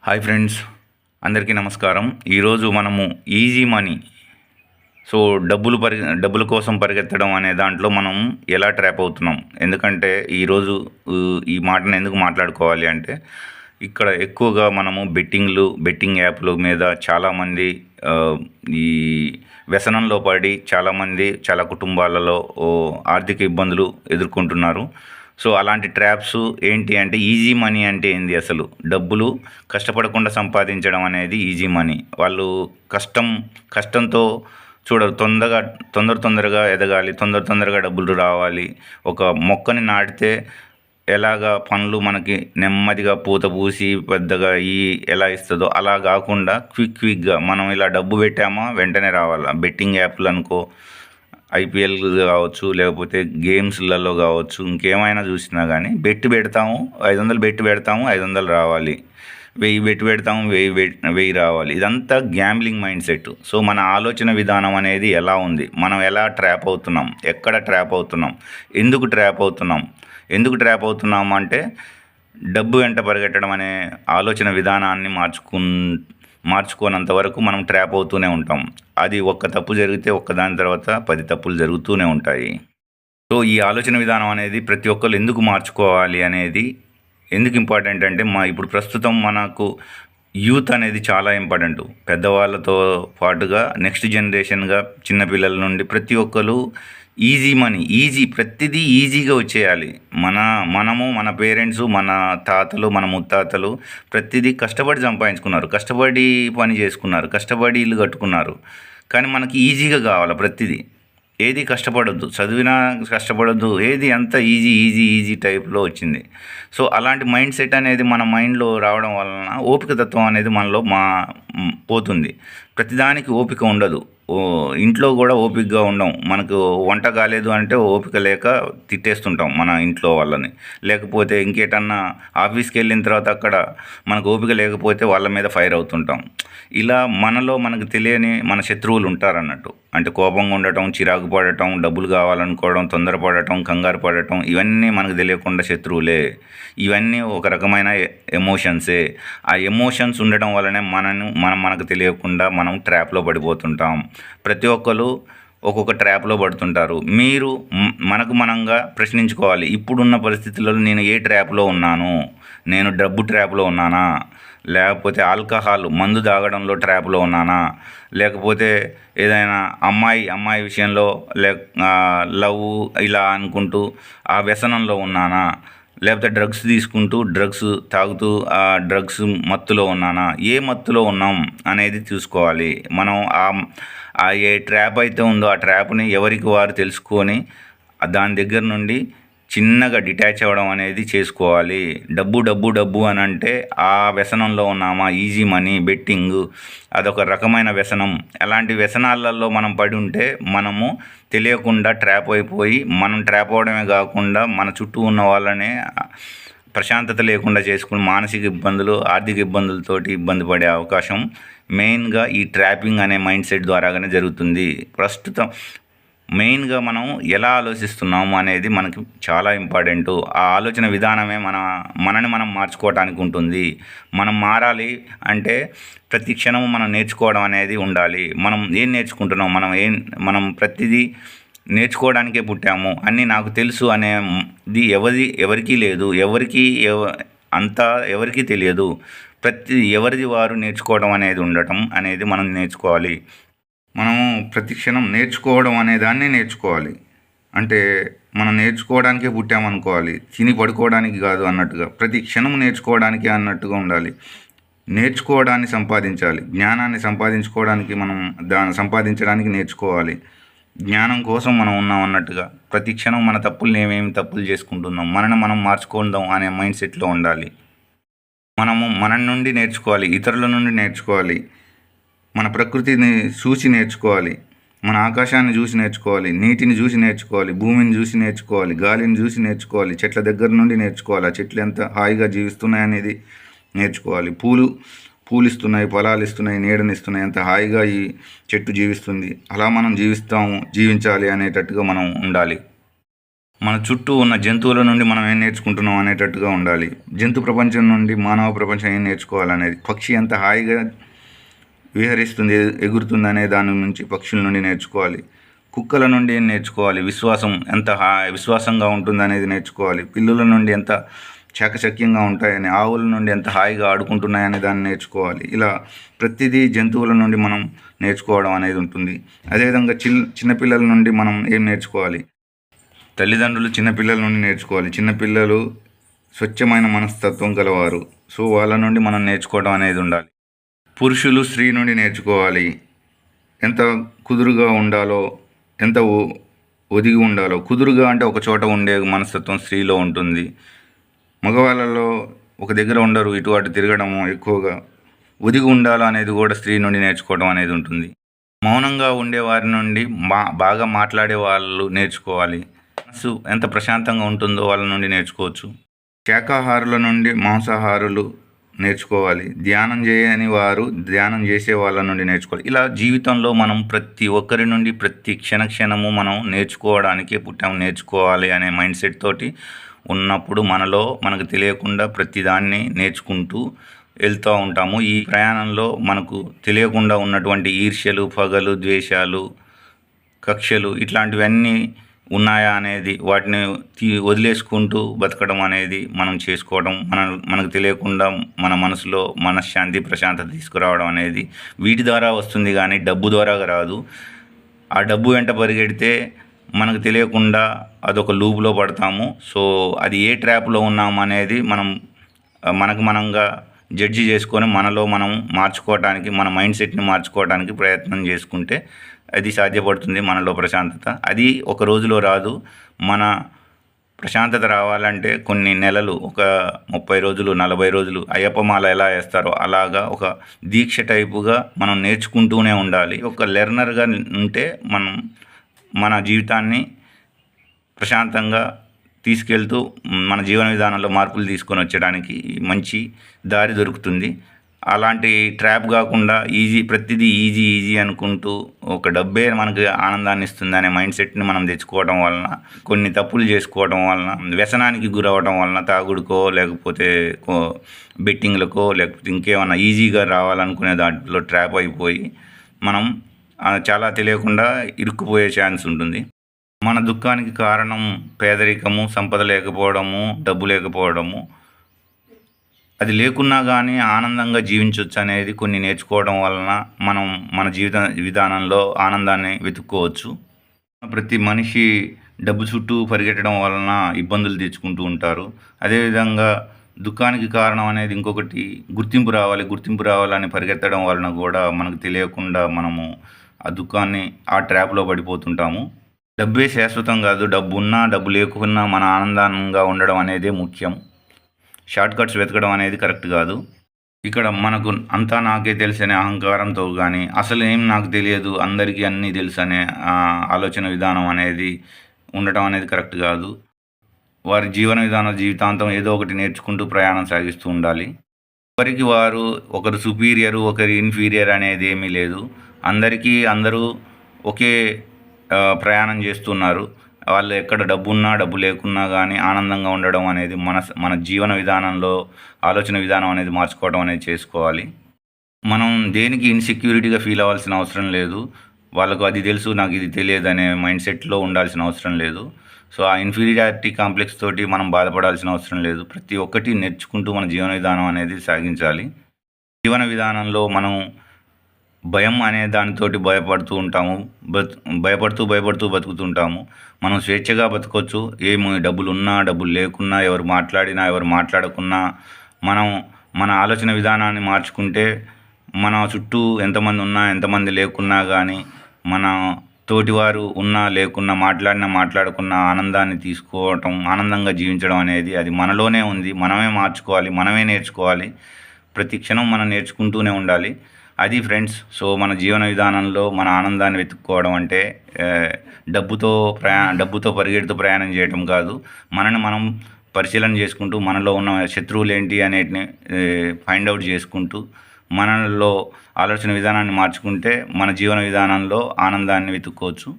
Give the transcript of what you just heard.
Hi friends, అందరికీ నమస్కారం. ఈరోజు మనము ఈజీ మనీ, సో డబ్బుల కోసం పరిగెత్తడం అనే దాంట్లో మనం ఎలా ట్రాప్ అవుతున్నాం. ఎందుకంటే ఈరోజు ఈ మాటను ఎందుకు మాట్లాడుకోవాలి అంటే, ఇక్కడ ఎక్కువగా మనము బెట్టింగ్ యాప్ల మీద చాలామంది ఈ వ్యసనంలో పడి చాలా కుటుంబాలలో ఆర్థిక ఇబ్బందులు ఎదుర్కొంటున్నారు. సో అలాంటి ట్రాప్స్ ఏంటి అంటే, ఈజీ మనీ అంటే ఏంది అసలు? డబ్బులు కష్టపడకుండా సంపాదించడం అనేది ఈజీ మనీ. వాళ్ళు కష్టంతో చూడరు. తొందరగా ఎదగాలి, తొందరగా డబ్బులు రావాలి. ఒక మొక్కని నాటితే ఎలాగా పండ్లు మనకి నెమ్మదిగా పూత పూసి పెద్దగా ఎలా ఇస్తుందో అలా కాకుండా క్విక్గా మనం ఇలా డబ్బు పెట్టామా వెంటనే రావాలా. బెట్టింగ్ యాప్లు అనుకో, ఐపీఎల్ కావచ్చు, లేకపోతే గేమ్స్లలో కావచ్చు, ఇంకేమైనా చూసినా కానీ పెడతాము 500 పెడతాము, 500 రావాలి. 1000 పెడతాము, 1000 రావాలి. ఇదంతా గ్యాంబ్లింగ్ మైండ్ సెట్. సో మన ఆలోచన విధానం అనేది ఎలా ఉంది, మనం ఎలా ట్రాప్ అవుతున్నాం, ఎక్కడ ట్రాప్ అవుతున్నాం, ఎందుకు ట్రాప్ అవుతున్నాం అంటే, డబ్బు వెంట పరిగెట్టడం అనే ఆలోచన విధానాన్ని మార్చుకోనంత వరకు మనం ట్రాప్ అవుతూనే ఉంటాం. అది ఒక్క తప్పు జరిగితే ఒక్కదాని తర్వాత 10 తప్పులు జరుగుతూనే ఉంటాయి. సో ఈ ఆలోచన విధానం అనేది ప్రతి ఒక్కరు ఎందుకు మార్చుకోవాలి అనేది ఎందుకు ఇంపార్టెంట్ అంటే, ఇప్పుడు ప్రస్తుతం మనకు యూత్ అనేది చాలా ఇంపార్టెంట్. పెద్దవాళ్ళతో పాటుగా నెక్స్ట్ జనరేషన్గా చిన్నపిల్లల నుండి ప్రతి ఒక్కరు ఈజీ మనీ, ప్రతిదీ ఈజీగా వచ్చేయాలి. మన పేరెంట్స్, మన తాతలు, మన ముత్తాతలు ప్రతిదీ కష్టపడి సంపాదించుకున్నారు, కష్టపడి పని చేసుకున్నారు, కష్టపడి ఇల్లు కట్టుకున్నారు. కానీ మనకి ఈజీగా కావాలి ప్రతిదీ. ఏది కష్టపడొద్దు, చదివినా కష్టపడొద్దు, ఏది అంత ఈజీ టైప్లో వచ్చింది. సో అలాంటి మైండ్ సెట్ అనేది మన మైండ్లో రావడం వలన ఓపిక తత్వం అనేది మనలో పోతుంది. ప్రతిదానికి ఓపిక ఉండదు. ఇంట్లో కూడా ఓపికగా ఉండం. మనకు వంట కాలేదు అంటే ఓపిక లేక తిట్టేస్తుంటాం మన ఇంట్లో వాళ్ళని. లేకపోతే ఇంకేటన్నా ఆఫీస్కి వెళ్ళిన తర్వాత అక్కడ మనకు ఓపిక లేకపోతే వాళ్ళ మీద ఫైర్ అవుతుంటాం. ఇలా మనకు తెలియని మన శత్రువులు ఉంటారన్నట్టు. అంటే కోపంగా ఉండటం, చిరాకు పడటం, డబ్బులు కావాలనుకోవడం, తొందరపడటం, కంగారు పడటం, ఇవన్నీ మనకు తెలియకుండా శత్రువులే. ఇవన్నీ ఒక రకమైన ఎమోషన్సే. ఆ ఎమోషన్స్ ఉండటం వల్లనే మనకు తెలియకుండా మనం ట్రాప్లో పడిపోతుంటాం. ప్రతి ఒక్కరు ఒక్కొక్క ట్రాప్లో పడుతుంటారు. మీరు మనంగా ప్రశ్నించుకోవాలి, ఇప్పుడున్న పరిస్థితులలో నేను ఏ ట్రాప్లో ఉన్నాను? నేను డబ్బు ట్రాప్లో ఉన్నానా, లేకపోతే ఆల్కహాల్ మందు తాగడంలో ట్రాప్లో ఉన్నానా, లేకపోతే ఏదైనా అమ్మాయి విషయంలో లవ్ ఇలా అనుకుంటూ ఆ వ్యసనంలో ఉన్నానా, లేకపోతే డ్రగ్స్ తీసుకుంటూ డ్రగ్స్ తాగుతూ ఆ డ్రగ్స్ మత్తులో ఉన్నానా? ఏ మత్తులో ఉన్నాం అనేది చూసుకోవాలి. మనం ఏ ట్రాప్ అయితే ఉందో ఆ ట్రాప్ని ఎవరికి వారు తెలుసుకొని దాని దగ్గర నుండి చిన్నగా డిటాచ్ అవ్వడం అనేది చేసుకోవాలి. డబ్బు అని అంటే ఆ వ్యసనంలో ఉన్నామా? ఈజీ మనీ, బెట్టింగ్ అదొక రకమైన వ్యసనం. అలాంటి వ్యసనాలలో మనం పడి ఉంటే మనము తెలియకుండా ట్రాప్ అయిపోయి, మనం ట్రాప్ అవ్వడమే కాకుండా మన చుట్టూ ఉన్న వాళ్ళనే ప్రశాంతత లేకుండా చేసుకుని మానసిక ఇబ్బందులు, ఆర్థిక ఇబ్బందులతోటి ఇబ్బంది పడే అవకాశం మెయిన్గా ఈ ట్రాపింగ్ అనే మైండ్ సెట్ ద్వారాగానే జరుగుతుంది. ప్రస్తుతం మెయిన్గా మనం ఎలా ఆలోచిస్తున్నాము అనేది మనకి చాలా ఇంపార్టెంట్. ఆ ఆలోచన విధానమే మనని మనం మార్చుకోవటానికి ఉంటుంది. మనం మారాలి అంటే ప్రతి క్షణము మనం నేర్చుకోవడం అనేది ఉండాలి. మనం ఏం నేర్చుకుంటున్నాం, మనం ప్రతిదీ నేర్చుకోవడానికే పుట్టాము, అన్నీ నాకు తెలుసు అనేది ఎవరికీ లేదు. ఎవరికీ తెలియదు. ఎవరిది వారు నేర్చుకోవడం అనేది ఉండటం అనేది మనం నేర్చుకోవాలి. మనము ప్రతి క్షణం నేర్చుకోవడం అనే దాన్ని నేర్చుకోవాలి. అంటే మనం నేర్చుకోవడానికే పుట్టామనుకోవాలి, తిని పడుకోవడానికి కాదు అన్నట్టుగా. ప్రతి క్షణం నేర్చుకోవడానికే అన్నట్టుగా ఉండాలి. నేర్చుకోవడాన్ని సంపాదించాలి. జ్ఞానాన్ని సంపాదించుకోవడానికి సంపాదించడానికి నేర్చుకోవాలి. జ్ఞానం కోసం మనం ఉన్నాం అన్నట్టుగా. ప్రతి క్షణం మన ఏమేమి తప్పులు చేసుకుంటున్నాం, మనం మార్చుకుందాం అనే మైండ్ సెట్లో ఉండాలి. మన నుండి నేర్చుకోవాలి, ఇతరుల నుండి నేర్చుకోవాలి, మన ప్రకృతిని చూసి నేర్చుకోవాలి, మన ఆకాశాన్ని చూసి నేర్చుకోవాలి, నీటిని చూసి నేర్చుకోవాలి, భూమిని చూసి నేర్చుకోవాలి, గాలిని చూసి నేర్చుకోవాలి, చెట్ల దగ్గర నుండి నేర్చుకోవాలి. ఆ చెట్లు ఎంత హాయిగా జీవిస్తున్నాయి అనేది నేర్చుకోవాలి. పూలు ఇస్తున్నాయి, ఫలాలు ఇస్తున్నాయి, నీడనిస్తున్నాయి, ఎంత హాయిగా ఈ చెట్టు జీవిస్తుంది. అలా మనం జీవించాలి అనేటట్టుగా మనం ఉండాలి. మన చుట్టూ ఉన్న జంతువుల నుండి మనం ఏం నేర్చుకుంటున్నాం అనేటట్టుగా ఉండాలి. జంతు ప్రపంచం నుండి మానవ ప్రపంచం ఏం నేర్చుకోవాలనేది, పక్షి ఎంత హాయిగా విహరిస్తుంది, ఎగురుతుంది అనే దాని నుంచి పక్షుల నుండి నేర్చుకోవాలి. కుక్కల నుండి ఏం నేర్చుకోవాలి, విశ్వాసం ఎంత విశ్వాసంగా ఉంటుందనేది నేర్చుకోవాలి. పిల్లుల నుండి ఎంత చాకచక్యంగా ఉంటాయని, ఆవుల నుండి ఎంత హాయిగా ఆడుకుంటున్నాయని దాన్ని నేర్చుకోవాలి. ఇలా ప్రతిదీ జంతువుల నుండి మనం నేర్చుకోవడం అనేది ఉంటుంది. అదేవిధంగా చిన్నపిల్లల నుండి మనం ఏం నేర్చుకోవాలి, తల్లిదండ్రులు చిన్నపిల్లల నుండి నేర్చుకోవాలి. చిన్నపిల్లలు స్వచ్ఛమైన మనస్తత్వం గలవారు. సో వాళ్ళ నుండి మనం నేర్చుకోవడం అనేది ఉండాలి. పురుషులు స్త్రీ నుండి నేర్చుకోవాలి. ఎంత కుదురుగా ఉండాలో, ఎంత ఒదిగి ఉండాలో. కుదురుగా అంటే ఒక చోట ఉండే మనస్తత్వం స్త్రీలో ఉంటుంది. మగవాళ్ళలో ఒక దగ్గర ఉండరు, ఇటు అటు తిరగడము ఎక్కువగా. ఒదిగి ఉండాలో అనేది కూడా స్త్రీ నుండి నేర్చుకోవడం అనేది ఉంటుంది. మౌనంగా ఉండే వారి నుండి బాగా మాట్లాడే వాళ్ళు నేర్చుకోవాలి. మనసు ఎంత ప్రశాంతంగా ఉంటుందో వాళ్ళ నుండి నేర్చుకోవచ్చు. శాకాహారుల నుండి మాంసాహారులు నేర్చుకోవాలి. ధ్యానం చేయని వారు ధ్యానం చేసే వాళ్ళ నుండి నేర్చుకోవాలి. ఇలా జీవితంలో మనం ప్రతి ఒక్కరి నుండి ప్రతి క్షణము మనం నేర్చుకోవడానికి పుట్టాము, నేర్చుకోవాలి అనే మైండ్ సెట్ తోటి ఉన్నప్పుడు మనకు తెలియకుండా ప్రతిదాన్ని నేర్చుకుంటూ వెళ్తూ ఉంటాము. ఈ ప్రయాణంలో మనకు తెలియకుండా ఉన్నటువంటి ఈర్ష్యలు, పగలు, ద్వేషాలు, కక్షలు ఇట్లాంటివన్నీ ఉన్నాయా అనేది వాటిని వదిలేసుకుంటూ బతకడం అనేది మనం చేసుకోవడం, మనకు తెలియకుండా మన మనసులో మనశ్శాంతి, ప్రశాంతత తీసుకురావడం అనేది వీటి ద్వారా వస్తుంది, కానీ డబ్బు ద్వారా రాదు. ఆ డబ్బు వెంట పరిగెడితే మనకు తెలియకుండా అదొక లూప్లో పడతాము. సో అది ఏ ట్రాప్లో ఉన్నాము అనేది మనకు మనంగా జడ్జి చేసుకొని మనలో మనం మార్చుకోవడానికి, మన మైండ్ సెట్ని మార్చుకోవడానికి ప్రయత్నం చేసుకుంటే అది సాధ్యపడుతుంది. మనలో ప్రశాంతత అది ఒక రోజులో రాదు. మన ప్రశాంతత రావాలంటే కొన్ని నెలలు, ఒక 30 రోజులు, 40 రోజులు అయ్యప్పమాల ఎలా వేస్తారో అలాగా ఒక దీక్ష టైపుగా మనం నేర్చుకుంటూనే ఉండాలి. ఒక లెర్నర్గా ఉంటే మన జీవితాన్ని ప్రశాంతంగా తీసుకెళ్తూ మన జీవన విధానంలో మార్పులు తీసుకొని వచ్చడానికి మంచి దారి దొరుకుతుంది. అలాంటి ట్రాప్ కాకుండా ప్రతిదీ ఈజీ అనుకుంటూ ఒక డబ్బే మనకు ఆనందాన్ని ఇస్తుంది అనే మైండ్ సెట్ని మనం తెచ్చుకోవడం వలన, కొన్ని తప్పులు చేసుకోవడం వలన, వ్యసనానికి గురవడం వలన, తాగుడుకో లేకపోతే బెట్టింగ్లకో లేకపోతే ఇంకేమన్నా ఈజీగా రావాలనుకునే దాంట్లో ట్రాప్ అయిపోయి మనం చాలా తెలియకుండా ఇరుక్కుపోయే ఛాన్స్ ఉంటుంది. మన దుఃఖానికి కారణం పేదరికము, సంపద లేకపోవడము, డబ్బు లేకపోవడము. అది లేకున్నా కానీ ఆనందంగా జీవించవచ్చు అనేది కొన్ని నేర్చుకోవడం వలన మనం మన జీవిత విధానంలో ఆనందాన్ని వెతుక్కోవచ్చు. ప్రతి మనిషి డబ్బు చుట్టూ పరిగెట్టడం వలన ఇబ్బందులు తెచ్చుకుంటూ ఉంటారు. అదేవిధంగా దుఃఖానికి కారణం అనేది ఇంకొకటి గుర్తింపు రావాలని పరిగెత్తడం వలన కూడా మనకు తెలియకుండా మనము ఆ దుఃఖాన్ని, ఆ ట్రాప్లో పడిపోతుంటాము. డబ్బే శాశ్వతం కాదు. డబ్బు ఉన్నా డబ్బు లేకున్నా మన ఆనందంగా ఉండడం అనేదే ముఖ్యం. షార్ట్ కట్స్ వెతకడం అనేది కరెక్ట్ కాదు. ఇక్కడ మనకు అంతా నాకే తెలుసనే అహంకారంతో కానీ, అసలు ఏం నాకు తెలియదు, అందరికీ అన్నీ తెలుసు అనే ఆలోచన విధానం అనేది ఉండటం అనేది కరెక్ట్ కాదు. వారి జీవితాంతం ఏదో ఒకటి నేర్చుకుంటూ ప్రయాణం సాగిస్తూ ఉండాలి. ఒకరికి ఒకరు సుపీరియరు, ఒకరి ఇన్ఫీరియర్ అనేది ఏమీ లేదు. అందరూ ఒకే ప్రయాణం చేస్తున్నారు. వాళ్ళు ఎక్కడ డబ్బు లేకున్నా కానీ ఆనందంగా ఉండడం అనేది మన జీవన విధానంలో ఆలోచన విధానం అనేది మార్చుకోవడం అనేది చేసుకోవాలి. మనం దేనికి ఇన్సెక్యూరిటీగా ఫీల్ అవ్వాల్సిన అవసరం లేదు. వాళ్ళకు అది తెలుసు, నాకు ఇది తెలియదు అనే మైండ్ సెట్లో ఉండాల్సిన అవసరం లేదు. సో ఆ ఇన్ఫీరియారిటీ కాంప్లెక్స్ తోటి మనం బాధపడాల్సిన అవసరం లేదు. ప్రతి ఒక్కటి నేర్చుకుంటూ మన జీవన విధానం అనేది సాగించాలి. జీవన విధానంలో మనం భయం అనే దానితోటి భయపడుతూ ఉంటాము. భయపడుతూ బతుకుతుంటాము. మనం స్వేచ్ఛగా బతకొచ్చు. డబ్బులున్నా డబ్బులు లేకున్నా, ఎవరు మాట్లాడినా ఎవరు మాట్లాడకున్నా, మనం మన ఆలోచన విధానాన్ని మార్చుకుంటే మన చుట్టూ ఎంతమంది ఉన్నా ఎంతమంది లేకున్నా కానీ, మన తోటివారు ఉన్నా లేకున్నా, మాట్లాడకున్నా ఆనందాన్ని తీసుకోవటం, ఆనందంగా జీవించడం అనేది అది మనలోనే ఉంది. మనమే మార్చుకోవాలి, మనమే నేర్చుకోవాలి. ప్రతి క్షణం మనం నేర్చుకుంటూనే ఉండాలి. అది ఫ్రెండ్స్. సో మన జీవన విధానంలో మన ఆనందాన్ని వెతుక్కోవడం అంటే డబ్బుతో పరిగెడుతూ ప్రయాణం చేయడం కాదు. మనని మనం పరిశీలన చేసుకుంటూ, మనలో ఉన్న శత్రువులు ఏంటి అనేటిని ఫైండ్ అవుట్ చేసుకుంటూ, మనలో ఆలోచన విధానాన్ని మార్చుకుంటే మన జీవన విధానంలో ఆనందాన్ని వెతుక్కోవచ్చు.